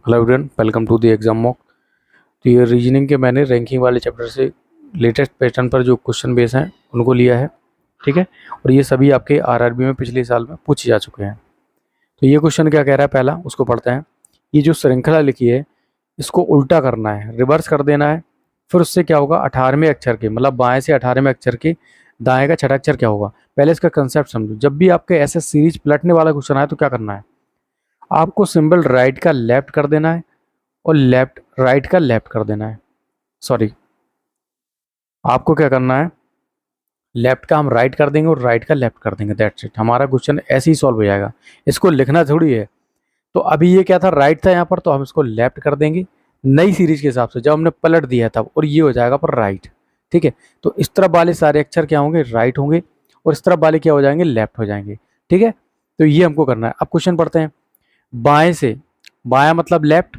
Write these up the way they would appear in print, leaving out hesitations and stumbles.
Hello everyone, welcome to the exam mock. तो ये reasoning के मैंने रैंकिंग वाले चैप्टर से लेटेस्ट पैटर्न पर जो क्वेश्चन बेस हैं उनको लिया है। ठीक है, और ये सभी आपके आरआरबी में पिछले साल में पूछे जा चुके हैं। तो ये क्वेश्चन क्या कह रहा है, पहला उसको पढ़ते हैं। ये जो श्रृंखला लिखी है इसको उल्टा करना है, रिवर्स कर देना है। फिर उससे क्या होगा, 18वें अक्षर के मतलब बाएं से 18वें अक्षर के दाएं का छठा अक्षर क्या होगा। पहले इसका कंसेप्ट समझो। जब भी आपके ऐसे सीरीज पलटने वाला क्वेश्चन आए तो क्या करना है, आपको सिंबल राइट का लेफ्ट कर देना है और लेफ्ट राइट का लेफ्ट कर देना है। सॉरी, आपको क्या करना है, लेफ्ट का हम राइट कर देंगे और राइट का लेफ्ट कर देंगे। दैट्स इट, हमारा क्वेश्चन ऐसे ही सॉल्व हो जाएगा। इसको लिखना थोड़ी है। तो अभी ये क्या था, राइट था यहाँ पर, तो हम इसको लेफ्ट कर देंगे नई सीरीज के हिसाब से जब हमने पलट दिया तब, और ये हो जाएगा पर राइट। ठीक है, तो इस तरफ वाले सारे अक्षर क्या होंगे, राइट होंगे, और इस तरफ वाले क्या हो जाएंगे, लेफ्ट हो जाएंगे। ठीक है, तो ये हमको करना है। अब क्वेश्चन पढ़ते हैं। बाएं से, बायां मतलब लेफ्ट,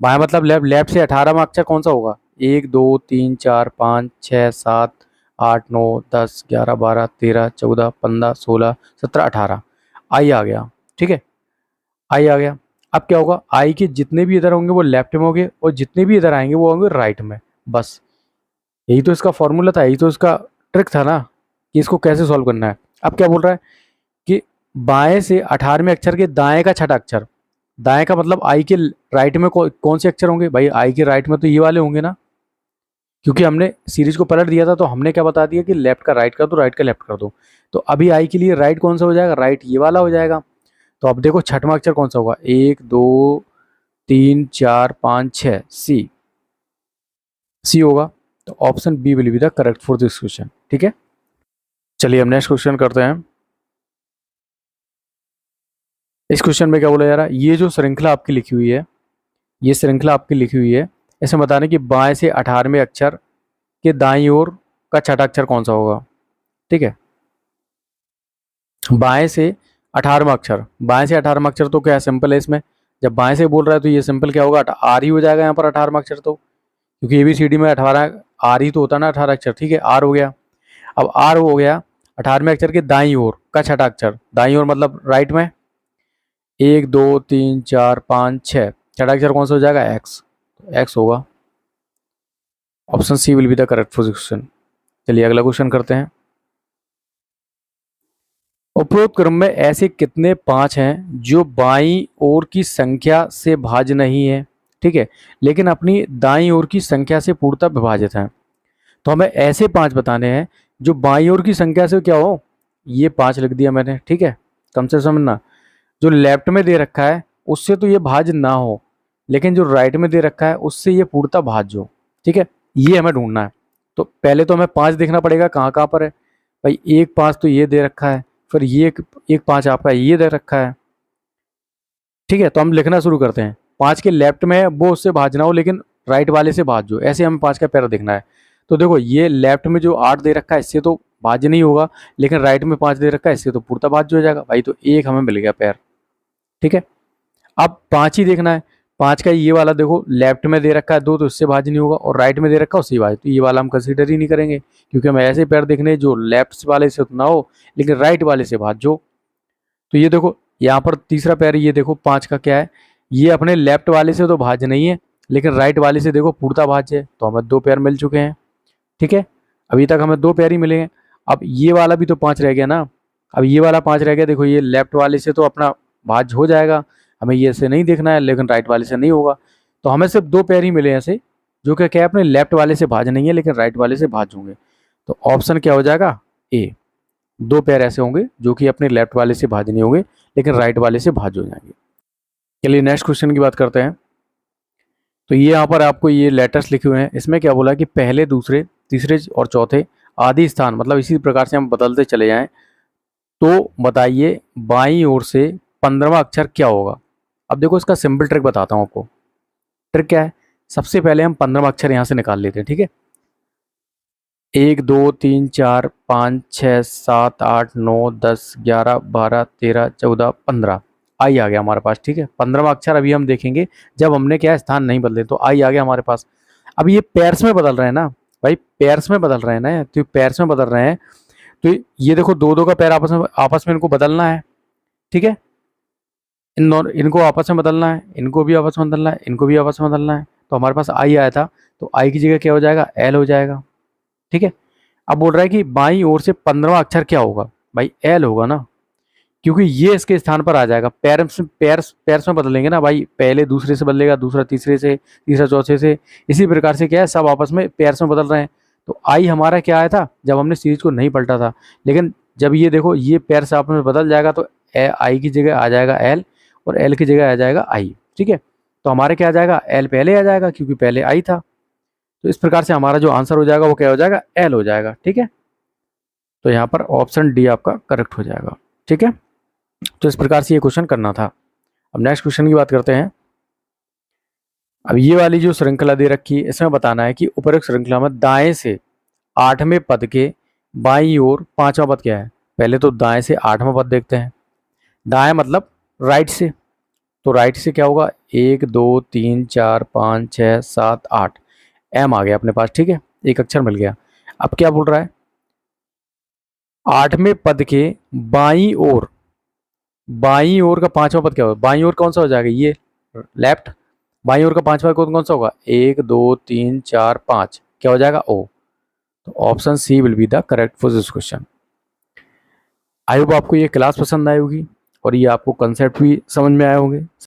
बाएं मतलब लेफ्ट, लेफ्ट से 18वां अक्षर कौन सा होगा, 1 2 3 4 5 6 7 8 9 10 11 12 13 14 15 16 17 18, आई आ गया। ठीक है, आई आ गया। अब क्या होगा, आई के जितने भी इधर होंगे वो लेफ्ट में होंगे और जितने भी इधर आएंगे वो होंगे राइट में। बस यही तो इसका फॉर्मूला था, यही तो इसका ट्रिक था ना कि इसको कैसे सॉल्व करना है। अब क्या बोल रहा है कि बाएं से 18वें अक्षर के दाएं का छठा अक्षर, दाएं का मतलब आई के राइट में कौन से अक्षर होंगे भाई, आई के राइट में तो ये वाले होंगे ना, क्योंकि हमने सीरीज को पलट दिया था तो हमने क्या बता दिया कि लेफ्ट का राइट कर दो, राइट का लेफ्ट कर दो। तो अभी आई के लिए राइट कौन सा हो जाएगा, राइट ये वाला हो जाएगा। तो अब देखो छठवां अक्षर कौन सा होगा, 1 2 3 4 5 6, सी, सी होगा। तो option B will be the correct for this question. ठीक है, चलिए हम नेक्स्ट क्वेश्चन करते हैं। इस क्वेश्चन में क्या बोला जा रहा है, ये जो श्रृंखला आपकी लिखी हुई है, ये श्रृंखला आपकी लिखी हुई है, इसमें बताने कि बाएं से 18वें अक्षर के दाईं ओर का छठा अक्षर कौन सा होगा। ठीक है, बाएं से 18वां अक्षर, बाएं से 18वां अक्षर तो क्या है, सिंपल है इसमें। जब बाएं से बोल रहा है तो ये सिंपल क्या होगा, आर ही हो जाएगा यहाँ पर 18वां अक्षर तो, क्योंकि ABCD में 18 आर ही तो होता है ना, 18 अक्षर। ठीक है, आर हो गया। अब आर हो गया 18वें अक्षर के दाईं ओर का छठा अक्षर, दाईं ओर मतलब राइट में, 1 2 3 4 5 6, छठा अक्षर कौन सा हो जाएगा, एक्स, एक्स होगा। Option C will be the correct question. चलिए अगला क्वेश्चन करते हैं। उपरोक्त क्रम में ऐसे कितने 5 हैं जो बाईं ओर की संख्या से भाज्य नहीं है, ठीक है, लेकिन अपनी दाईं ओर की संख्या से पूर्णतः विभाजित हैं। तो हमें ऐसे 5 बताने हैं जो बाईं ओर की संख्या से क्या हो, ये 5 लिख दिया मैंने। ठीक है, कम से समझना, जो लेफ्ट में दे रखा है उससे तो ये भाज्य ना हो, लेकिन जो राइट में दे रखा है उससे ये पूर्णतः भाज्य हो। ठीक है, ये हमें ढूंढना है। तो पहले तो हमें 5 देखना पड़ेगा कहाँ कहाँ पर है भाई। एक 5 तो ये दे रखा है, फिर ये एक 5 आपका ये दे रखा है। ठीक है, तो हम लिखना शुरू करते हैं। 5 के लेफ्ट में वो उससे भाजना हो लेकिन राइट वाले से भाज्य हो, ऐसे हमें 5 का पैरा देखना है। तो देखो ये लेफ्ट में जो 8 दे रखा है इससे तो भाज्य नहीं होगा, लेकिन राइट में 5 दे रखा है इससे तो पूर्णतः भाज्य हो जाएगा भाई। तो एक हमें मिल गया पैर। ठीक है, अब 5 ही देखना है। 5 का ये वाला देखो लेफ्ट में दे रखा है 2, तो इससे भाज्य नहीं होगा, और राइट में दे रखा है उससे भाज्य, तो ये वाला हम कंसीडर ही नहीं करेंगे, क्योंकि हमें ऐसे पैर देखने जो लेफ्ट वाले से ना हो लेकिन राइट वाले से भाज्य हो। तो ये देखो यहाँ पर तीसरा पैर, ये देखो 5 का क्या है, ये अपने लेफ्ट वाले से तो भाज्य नहीं है लेकिन राइट वाले से देखो पूर्णतः भाज्य है, तो हमें 2 पैर मिल चुके हैं। ठीक है, अभी तक हमें 2 पैर ही मिले हैं। अब ये वाला भी तो 5 रह गया ना, अब ये वाला 5 रह गया। देखो ये लेफ्ट वाले से तो अपना भाज्य हो जाएगा, हमें ये से नहीं देखना है, लेकिन राइट वाले से नहीं होगा। तो हमें सिर्फ 2 पैर ही मिले हैं ऐसे, जो कि क्या है, अपने लेफ्ट वाले से भाज्य नहीं है लेकिन राइट वाले से भाज्य होंगे। तो ऑप्शन क्या हो जाएगा, ए। 2 पैर ऐसे होंगे जो कि अपने लेफ्ट वाले से भाज्य नहीं होंगे लेकिन राइट वाले से भाज्य हो जाएंगे। चलिए नेक्स्ट क्वेश्चन की बात करते हैं। तो ये यहाँ पर आपको ये लेटर्स लिखे हुए हैं, इसमें क्या बोला कि पहले दूसरे तीसरे और चौथे आदि स्थान, मतलब इसी प्रकार से हम बदलते चले जाएं। तो बताइए बाईं ओर से 15वां अक्षर क्या होगा। अब देखो इसका सिंपल ट्रिक बताता हूँ आपको। ट्रिक क्या है, सबसे पहले हम 15वां अक्षर यहाँ से निकाल लेते हैं। ठीक है, 1 2 3 4 5 6 7 8 9 10 11 12 13 14 15, आई आ गया हमारे पास। ठीक है, 15वां अक्षर अभी हम देखेंगे जब हमने क्या स्थान नहीं बदले, तो आई आ गया हमारे पास। अब ये पेयर्स में बदल रहे हैं ना भाई, पेयर्स में बदल रहे हैं ना, तो पेयर्स में बदल रहे हैं। तो ये देखो 2 2 का पैर आपस में इनको बदलना है। ठीक है, इनको आपस में बदलना है, इनको भी आपस में बदलना है, इनको भी आपस में बदलना है। तो हमारे पास आई आया था, तो आई की जगह क्या हो जाएगा, एल हो जाएगा। ठीक है। अब बोल रहा है कि बाईं ओर से 15वां अक्षर क्या होगा, भाई एल होगा ना, क्योंकि ये इसके स्थान पर आ जाएगा। पैर्स में बदलेंगे ना भाई, पहले दूसरे से बदलेगा, दूसरा तीसरे से, तीसरा चौथे से, इसी प्रकार से क्या है, सब आपस में पैर्स में बदल रहे हैं। तो आई हमारा क्या आया था जब हमने सीरीज को नहीं पलटा था, लेकिन जब ये देखो ये पैर्स आपस में बदल जाएगा तो आई की जगह आ जाएगा एल, और एल की जगह आ जाएगा आई। ठीक है। तो हमारे क्या आ जाएगा, एल पहले आ जाएगा क्योंकि पहले आई था। तो इस प्रकार से हमारा जो आंसर हो जाएगा वो क्या हो जाएगा, एल हो जाएगा। ठीक है। तो यहाँ पर ऑप्शन डी आपका करेक्ट हो जाएगा। ठीक है। तो इस प्रकार से ये क्वेश्चन करना था। अब नेक्स्ट क्वेश्चन की बात करते हैं। अब ये वाली जो श्रृंखला दे रखी है, इसमें बताना है कि उपरोक्त श्रृंखला में दाएं से 8वें पद के बाईं ओर 5वां पद क्या है। पहले तो दाएं से 8वां पद देखते हैं। दाएं मतलब राइट से, तो राइट से क्या होगा, 1 2 3 4 5 6 7 8, एम आ गया अपने पास। ठीक है, एक अक्षर मिल गया। अब क्या बोल रहा है, 8वें पद के बाईं ओर, बाईं ओर का 5वां पद क्या होगा, बाईं ओर कौन सा हो जाएगा, ये लेफ्ट। बाईं ओर का 5वां कौन कौन सा होगा, 1 2 3 4 5, क्या हो जाएगा, ओ। तो option C will be the correct for this question. I hope आपको ये क्लास पसंद आई होगी और ये आपको कंसेप्ट भी समझ में आए होंगे।